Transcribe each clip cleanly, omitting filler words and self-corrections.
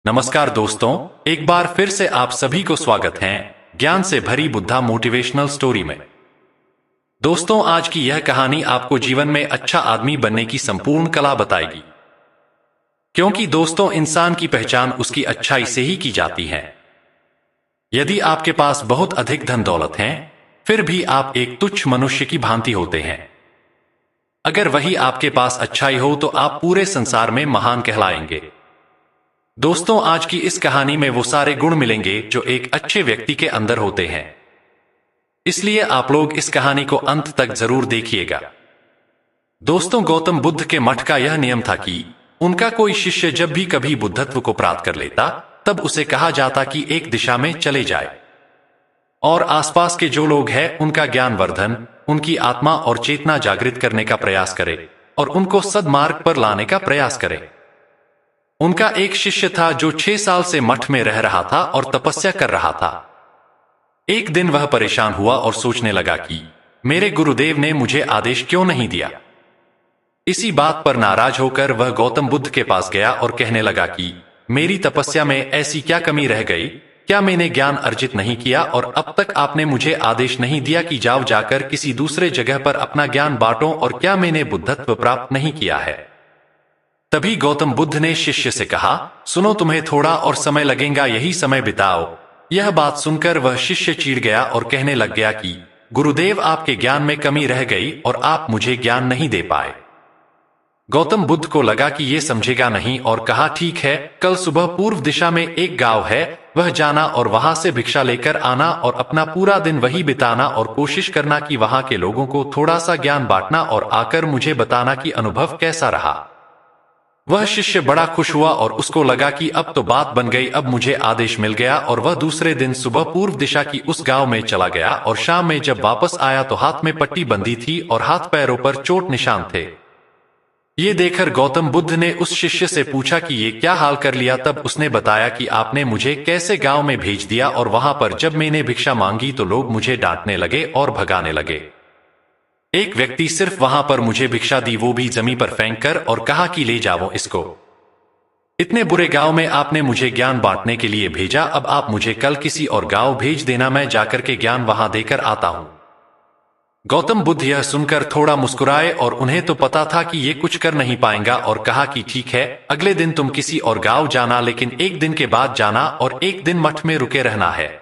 नमस्कार दोस्तों, एक बार फिर से आप सभी को स्वागत है ज्ञान से भरी बुद्धा मोटिवेशनल स्टोरी में। दोस्तों, आज की यह कहानी आपको जीवन में अच्छा आदमी बनने की संपूर्ण कला बताएगी। क्योंकि दोस्तों, इंसान की पहचान उसकी अच्छाई से ही की जाती है। यदि आपके पास बहुत अधिक धन दौलत है, फिर भी आप एक तुच्छ मनुष्य की भांति होते हैं। अगर वही आपके पास अच्छाई हो तो आप पूरे संसार में महान कहलाएंगे। दोस्तों, आज की इस कहानी में वो सारे गुण मिलेंगे जो एक अच्छे व्यक्ति के अंदर होते हैं। इसलिए आप लोग इस कहानी को अंत तक जरूर देखिएगा। दोस्तों, गौतम बुद्ध के मठ का यह नियम था कि उनका कोई शिष्य जब भी कभी बुद्धत्व को प्राप्त कर लेता, तब उसे कहा जाता कि एक दिशा में चले जाए और आसपास के जो लोग हैं उनका ज्ञान वर्धन, उनकी आत्मा और चेतना जागृत करने का प्रयास करे और उनको सद्मार्ग पर लाने का प्रयास करे। उनका एक शिष्य था जो 6 साल से मठ में रह रहा था और तपस्या कर रहा था। एक दिन वह परेशान हुआ और सोचने लगा कि मेरे गुरुदेव ने मुझे आदेश क्यों नहीं दिया। इसी बात पर नाराज होकर वह गौतम बुद्ध के पास गया और कहने लगा कि मेरी तपस्या में ऐसी क्या कमी रह गई? क्या मैंने ज्ञान अर्जित नहीं किया और अब तक आपने मुझे आदेश नहीं दिया कि जाओ जाकर किसी दूसरे जगह पर अपना ज्ञान बांटो, और क्या मैंने बुद्धत्व प्राप्त नहीं किया है? तभी गौतम बुद्ध ने शिष्य से कहा, सुनो, तुम्हें थोड़ा और समय लगेगा, यही समय बिताओ। यह बात सुनकर वह शिष्य चिढ़ गया और कहने लग गया कि गुरुदेव, आपके ज्ञान में कमी रह गई और आप मुझे ज्ञान नहीं दे पाए। गौतम बुद्ध को लगा कि ये समझेगा नहीं और कहा, ठीक है, कल सुबह पूर्व दिशा में एक गांव है, वह जाना और वहां से भिक्षा लेकर आना और अपना पूरा दिन वही बिताना और कोशिश करना कि वहां के लोगों को थोड़ा सा ज्ञान बांटना और आकर मुझे बताना कि अनुभव कैसा रहा। वह शिष्य बड़ा खुश हुआ और उसको लगा कि अब तो बात बन गई, अब मुझे आदेश मिल गया। और वह दूसरे दिन सुबह पूर्व दिशा की उस गांव में चला गया और शाम में जब वापस आया तो हाथ में पट्टी बंधी थी और हाथ पैरों पर चोट निशान थे। ये देखकर गौतम बुद्ध ने उस शिष्य से पूछा कि ये क्या हाल कर लिया। तब उसने बताया कि आपने मुझे कैसे गांव में भेज दिया और वहां पर जब मैंने भिक्षा मांगी तो लोग मुझे डांटने लगे और भगाने लगे। एक व्यक्ति सिर्फ वहां पर मुझे भिक्षा दी, वो भी जमीन पर फेंक कर, और कहा कि ले जाओ इसको। इतने बुरे गांव में आपने मुझे ज्ञान बांटने के लिए भेजा, अब आप मुझे कल किसी और गांव भेज देना, मैं जाकर के ज्ञान वहां देकर आता हूं। गौतम बुद्ध यह सुनकर थोड़ा मुस्कुराए और उन्हें तो पता था कि ये कुछ कर नहीं पाएगा, और कहा कि ठीक है, अगले दिन तुम किसी और गांव जाना, लेकिन एक दिन के बाद जाना और एक दिन मठ में रुके रहना है।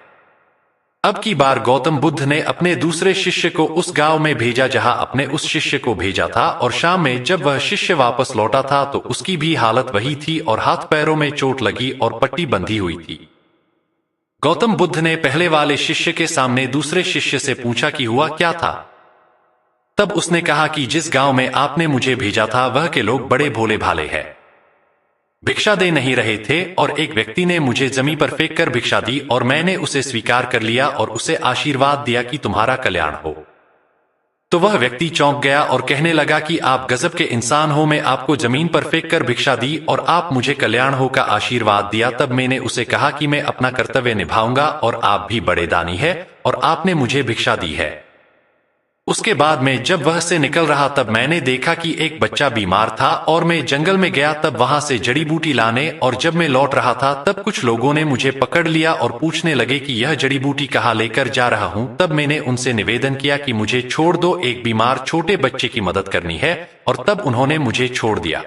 अब की बार गौतम बुद्ध ने अपने दूसरे शिष्य को उस गांव में भेजा जहां अपने उस शिष्य को भेजा था, और शाम में जब वह शिष्य वापस लौटा था तो उसकी भी हालत वही थी और हाथ पैरों में चोट लगी और पट्टी बंधी हुई थी। गौतम बुद्ध ने पहले वाले शिष्य के सामने दूसरे शिष्य से पूछा कि हुआ क्या था। तब उसने कहा कि जिस गांव में आपने मुझे भेजा था वह के लोग बड़े भोले भाले हैं, भिक्षा दे नहीं रहे थे, और एक व्यक्ति ने मुझे जमीन पर फेंक कर भिक्षा दी और मैंने उसे स्वीकार कर लिया और उसे आशीर्वाद दिया कि तुम्हारा कल्याण हो। तो वह व्यक्ति चौंक गया और कहने लगा कि आप गजब के इंसान हो, मैं आपको जमीन पर फेंक कर भिक्षा दी और आप मुझे कल्याण हो का आशीर्वाद दिया। तब मैंने उसे कहा कि मैं अपना कर्तव्य निभाऊंगा और आप भी बड़े दानी है और आपने मुझे भिक्षा दी है। उसके बाद में जब वह से निकल रहा तब मैंने देखा कि एक बच्चा बीमार था और मैं जंगल में गया तब वहां से जड़ी बूटी लाने, और जब मैं लौट रहा था तब कुछ लोगों ने मुझे पकड़ लिया और पूछने लगे कि यह जड़ी बूटी कहाँ लेकर जा रहा हूं। तब मैंने उनसे निवेदन किया कि मुझे छोड़ दो, एक बीमार छोटे बच्चे की मदद करनी है, और तब उन्होंने मुझे छोड़ दिया।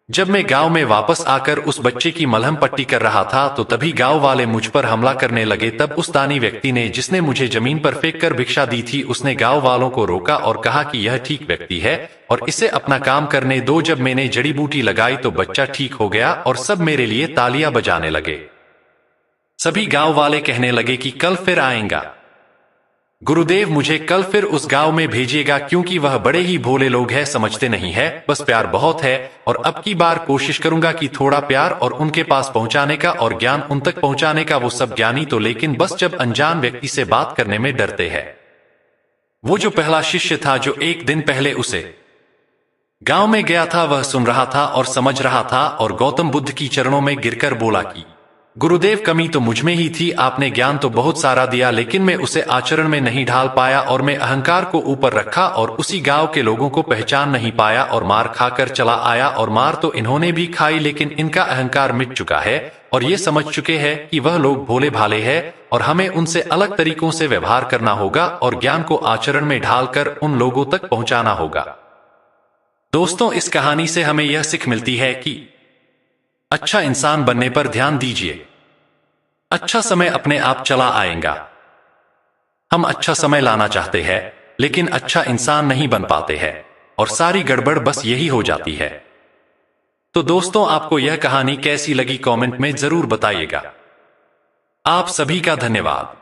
जब मैं गांव में वापस आकर उस बच्चे की मलहम पट्टी कर रहा था तो तभी गांव वाले मुझ पर हमला करने लगे। तब उस दानी व्यक्ति ने, जिसने मुझे जमीन पर फेंक कर भिक्षा दी थी, उसने गांव वालों को रोका और कहा कि यह ठीक व्यक्ति है और इसे अपना काम करने दो। जब मैंने जड़ी बूटी लगाई तो बच्चा ठीक हो गया और सब मेरे लिए तालियां बजाने लगे। सभी गांव वाले कहने लगे कि कल फिर आएगा, गुरुदेव मुझे कल फिर उस गांव में भेजिएगा, क्योंकि वह बड़े ही भोले लोग हैं, समझते नहीं है, बस प्यार बहुत है। और अब की बार कोशिश करूंगा कि थोड़ा प्यार और उनके पास पहुंचाने का और ज्ञान उन तक पहुंचाने का। वो सब ज्ञानी तो लेकिन बस जब अनजान व्यक्ति से बात करने में डरते हैं। वो जो पहला शिष्य था जो एक दिन पहले उसे गांव में गया था, वह सुन रहा था और समझ रहा था और गौतम बुद्ध की चरणों में गिरकर बोला कि गुरुदेव, कमी तो मुझ में ही थी। आपने ज्ञान तो बहुत सारा दिया, लेकिन मैं उसे आचरण में नहीं ढाल पाया और मैं अहंकार को ऊपर रखा और उसी गांव के लोगों को पहचान नहीं पाया और मार खाकर चला आया। और मार तो इन्होंने भी खाई, लेकिन इनका अहंकार मिट चुका है और ये समझ चुके हैं कि वह लोग भोले भाले हैं और हमें उनसे अलग तरीकों से व्यवहार करना होगा और ज्ञान को आचरण में ढालकर उन लोगों तक पहुंचाना होगा। दोस्तों, इस कहानी से हमें यह सीख मिलती है कि अच्छा इंसान बनने पर ध्यान दीजिए। अच्छा समय अपने आप चला आएगा। हम अच्छा समय लाना चाहते हैं, लेकिन अच्छा इंसान नहीं बन पाते हैं और सारी गड़बड़ बस यही हो जाती है। तो दोस्तों, आपको यह कहानी कैसी लगी कमेंट में जरूर बताइएगा। आप सभी का धन्यवाद।